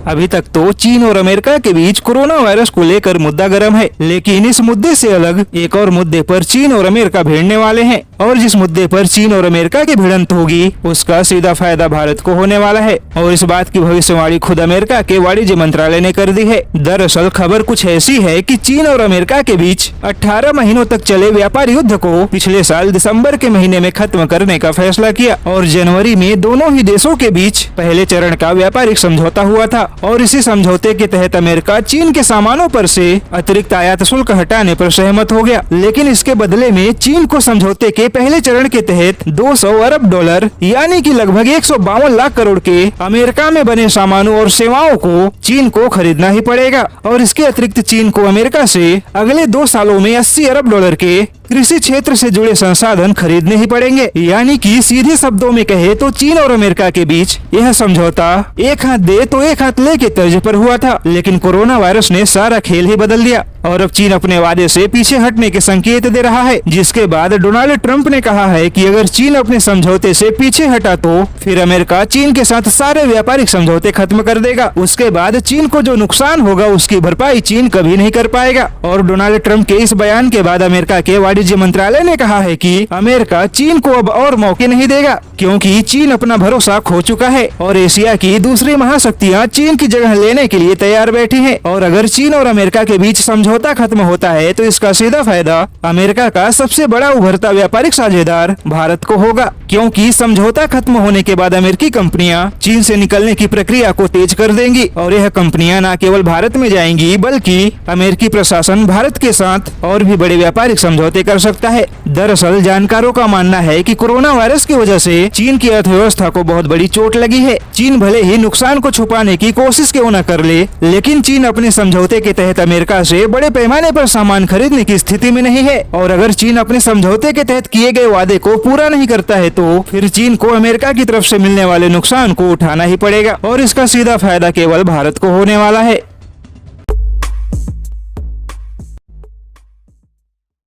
अभी तक तो चीन और अमेरिका के बीच कोरोना वायरस को लेकर मुद्दा गर्म है, लेकिन इस मुद्दे से अलग एक और मुद्दे पर चीन और अमेरिका भिड़ने वाले हैं और जिस मुद्दे पर चीन और अमेरिका की भिड़ंत होगी उसका सीधा फायदा भारत को होने वाला है। और इस बात की भविष्यवाणी खुद अमेरिका के वाणिज्य मंत्रालय ने कर दी है। दरअसल खबर कुछ ऐसी है कि चीन और अमेरिका के बीच 18 महीनों तक चले व्यापार युद्ध को पिछले साल दिसंबर के महीने में खत्म करने का फैसला किया और जनवरी में दोनों ही देशों के बीच पहले चरण का व्यापारिक समझौता हुआ था। और इसी समझौते के तहत अमेरिका चीन के सामानों पर से अतिरिक्त आयात शुल्क हटाने पर सहमत हो गया, लेकिन इसके बदले में चीन को समझौते के पहले चरण के तहत 200 अरब डॉलर यानी कि लगभग 152 लाख करोड़ के अमेरिका में बने सामानों और सेवाओं को चीन को खरीदना ही पड़ेगा। और इसके अतिरिक्त चीन को अमेरिका से अगले 2 सालों में 80 अरब डॉलर के कृषि क्षेत्र से जुड़े संसाधन खरीदने ही पड़ेंगे। यानी कि सीधे शब्दों में कहे तो चीन और अमेरिका के बीच यह समझौता एक हाथ दे तो एक हाथ ले के तर्ज पर हुआ था, लेकिन कोरोना वायरस ने सारा खेल ही बदल दिया और अब चीन अपने वादे से पीछे हटने के संकेत दे रहा है। जिसके बाद डोनाल्ड ट्रंप ने कहा है कि अगर चीन अपने समझौते से पीछे हटा तो फिर अमेरिका चीन के साथ सारे व्यापारिक समझौते खत्म कर देगा। उसके बाद चीन को जो नुकसान होगा उसकी भरपाई चीन कभी नहीं कर पाएगा। और डोनाल्ड ट्रंप के इस बयान के बाद अमेरिका के वाणिज्य मंत्रालय ने कहा है कि अमेरिका चीन को अब और मौके नहीं देगा, क्योंकि चीन अपना भरोसा खो चुका है और एशिया की दूसरी महाशक्तियां चीन की जगह लेने के लिए तैयार बैठी हैं। और अगर चीन और अमेरिका के बीच समझौता खत्म होता है तो इसका सीधा फायदा अमेरिका का सबसे बड़ा उभरता व्यापारिक साझेदार भारत को होगा, क्योंकि समझौता खत्म होने के बाद अमेरिकी कंपनियां चीन से निकलने की प्रक्रिया को तेज कर देंगी और यह कंपनियां न केवल भारत में जाएंगी बल्कि अमेरिकी प्रशासन भारत के साथ और भी बड़े व्यापारिक समझौते कर सकता है। दरअसल जानकारों का मानना है कि कोरोना वायरस की वजह से चीन की अर्थव्यवस्था को बहुत बड़ी चोट लगी है। चीन भले ही नुकसान को छुपाने की कोशिश क्यों न कर ले, लेकिन चीन अपने समझौते के तहत अमेरिका से बड़े पैमाने पर सामान खरीदने की स्थिति में नहीं है। और अगर चीन अपने समझौते के तहत किए गए वादे को पूरा नहीं करता है तो फिर चीन को अमेरिका की तरफ से मिलने वाले नुकसान को उठाना ही पड़ेगा और इसका सीधा फायदा केवल भारत को होने वाला है।